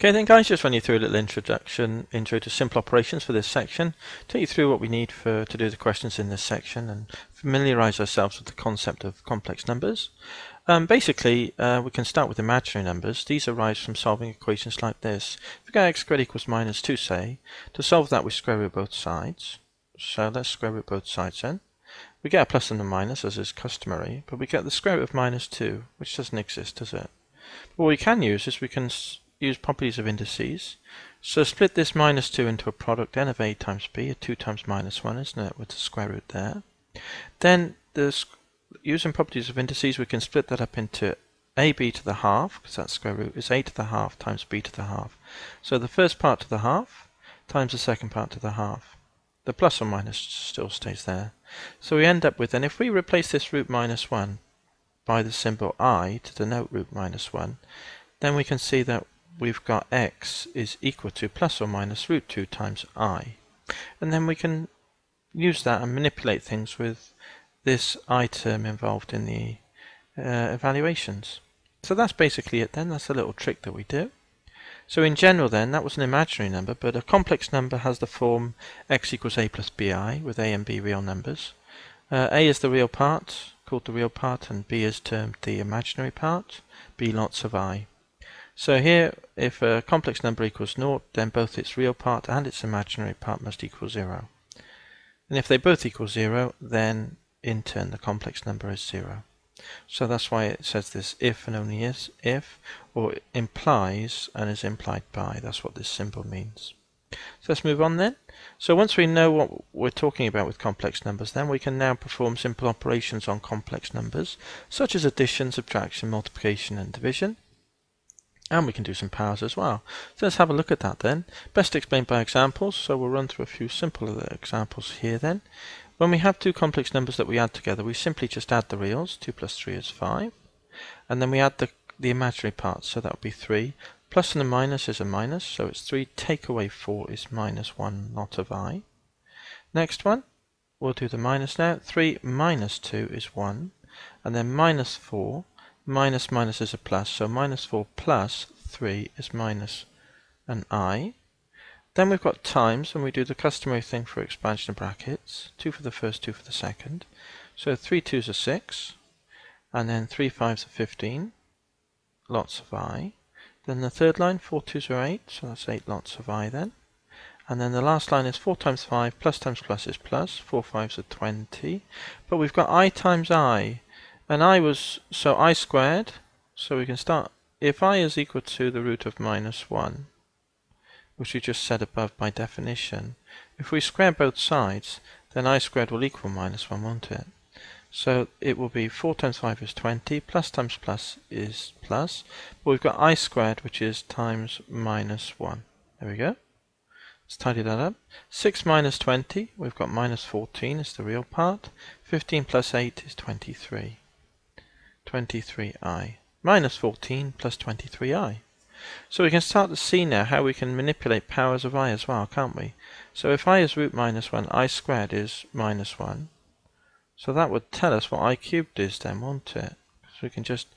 Okay then guys, just run you through a little intro to simple operations for this section, take you through what we need to do the questions in this section and familiarise ourselves with the concept of complex numbers. Basically, we can start with imaginary numbers. These arise from solving equations like this. If we go x squared equals minus 2, say, to solve that we square root both sides. So let's square root both sides then. We get a plus and a minus as is customary, but we get the square root of minus 2, which doesn't exist, does it? What we can use is we can use properties of indices. So split this minus 2 into a product n of a times b, a 2 times minus 1, isn't it, with the square root there. Then using properties of indices we can split that up into ab to the half, because that square root is a to the half times b to the half. So the first part to the half times the second part to the half. The plus or minus still stays there. So we end up with, and if we replace this root minus 1 by the symbol I to denote root minus 1, then we can see that we've got x is equal to plus or minus root 2 times I. And then we can use that and manipulate things with this I term involved in the evaluations. So that's basically it then. That's a little trick that we do. So in general then, that was an imaginary number, but a complex number has the form x equals a plus bi, with a and b real numbers. A is the real part, called the real part, and b is termed the imaginary part, b lots of I. So here, if a complex number equals 0, then both its real part and its imaginary part must equal 0. And if they both equal 0, then in turn the complex number is 0. So that's why it says this if and only if, or implies and is implied by. That's what this symbol means. So let's move on then. So once we know what we're talking about with complex numbers, then we can now perform simple operations on complex numbers, such as addition, subtraction, multiplication and division. And we can do some powers as well. So let's have a look at that then. Best explained by examples, so we'll run through a few simple examples here then. When we have two complex numbers that we add together, we simply just add the reals. 2 plus 3 is 5. And then we add the imaginary parts, so that would be 3. Plus and a minus is a minus, so it's 3 take away 4 is minus 1 lot of I. Next one, we'll do the minus now. 3 minus 2 is 1. And then minus 4. Minus minus is a plus, so minus 4 plus 3 is minus an I. Then we've got times, and we do the customary thing for expansion of brackets. 2 for the first, 2 for the second. So 3 2s are 6, and then 3 5s are 15, lots of I. Then the third line, 4 2s are 8, so that's 8 lots of I then. And then the last line is 4 times 5, plus times plus is plus, 4 5s are 20. But we've got I times I. And I was, so I squared, so we can start, if I is equal to the root of minus 1, which we just said above by definition, if we square both sides, then I squared will equal minus 1, won't it? So it will be 4 times 5 is 20, plus times plus is plus, but we've got I squared, which is times minus 1. There we go. Let's tidy that up. 6 minus 20, we've got minus 14 is the real part. 15 plus 8 is 23. 23i. Minus 14 plus 23i. So we can start to see now how we can manipulate powers of I as well, can't we? So if I is root minus 1, I squared is minus 1. So that would tell us what I cubed is then, won't it? So we can just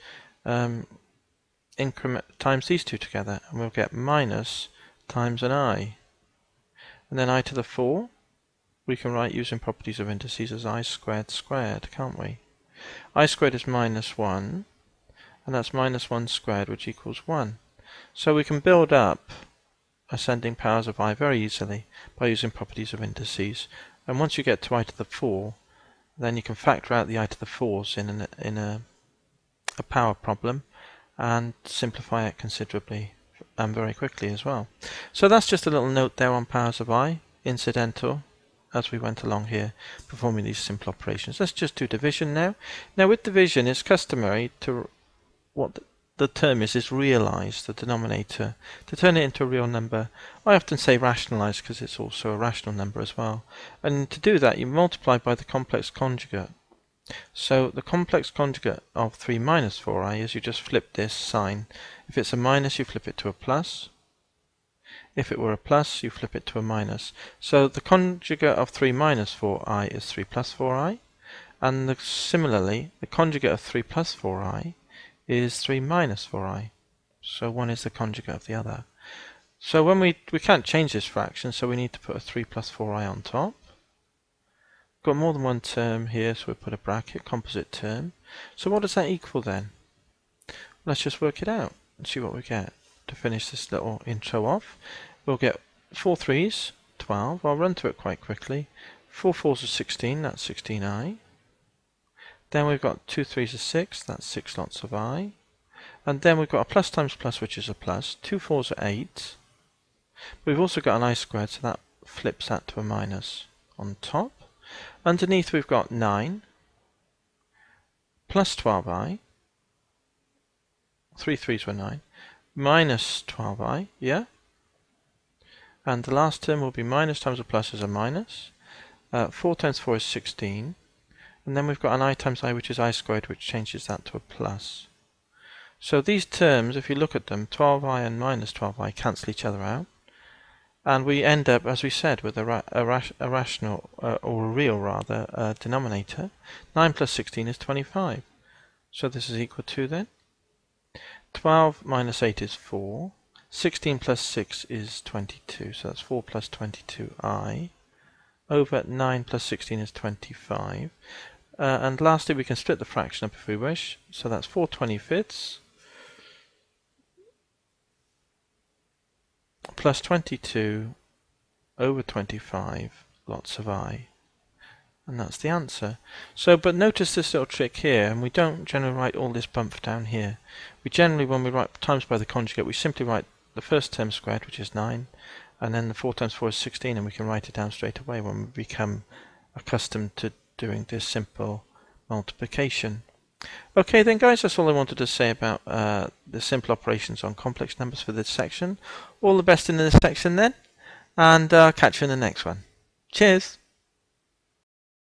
increment times these two together, and we'll get minus times an I. And then I to the 4, we can write using properties of indices as I squared squared, can't we? I squared is minus 1, and that's minus 1 squared, which equals 1. So we can build up ascending powers of I very easily by using properties of indices. And once you get to I to the 4, then you can factor out the I to the 4s in a power problem and simplify it considerably and very quickly as well. So that's just a little note there on powers of I, incidental, as we went along here performing these simple operations. Let's just do division now. Now with division, it's customary to, what the term is realize the denominator, to turn it into a real number. I often say rationalize because it's also a rational number as well. And to do that, you multiply by the complex conjugate. So the complex conjugate of 3 minus 4i is you just flip this sign. If it's a minus, you flip it to a plus. If it were a plus, you flip it to a minus. So the conjugate of 3 minus 4i is 3 plus 4i. And similarly, the conjugate of 3 plus 4i is 3 minus 4i. So one is the conjugate of the other. So when we can't change this fraction, so we need to put a 3 plus 4i on top. Got more than one term here, so we put a bracket, composite term. So what does that equal then? Let's just work it out and see what we get. To finish this little intro off, we'll get 4 3s, 12. I'll run through it quite quickly. 4 4s are 16, that's 16i. Then we've got 2 3s are 6, that's 6 lots of I. And then we've got a plus times plus, which is a plus. 2 4s are 8. We've also got an I squared, so that flips that to a minus on top. Underneath we've got 9 plus 12i. 3 3s were 9. Minus 12i, yeah? And the last term will be minus times a plus is a minus. 4 times 4 is 16. And then we've got an I times I, which is I squared, which changes that to a plus. So these terms, if you look at them, 12i and minus 12i cancel each other out. And we end up, as we said, with a rational, or a real rather, denominator. 9 plus 16 is 25. So this is equal to then 12 minus 8 is 4. 16 plus 6 is 22. So that's 4 plus 22i. Over 9 plus 16 is 25. And lastly, we can split the fraction up if we wish. So that's 4 25ths. Plus 22 over 25 lots of I, and that's the answer. So, but notice this little trick here, and we don't generally write all this bump down here. We generally, when we write times by the conjugate, we simply write the first term squared, which is 9, and then the 4 times 4 is 16, and we can write it down straight away when we become accustomed to doing this simple multiplication. Okay then guys, that's all I wanted to say about the simple operations on complex numbers for this section. All the best in this section then, and catch you in the next one. Cheers!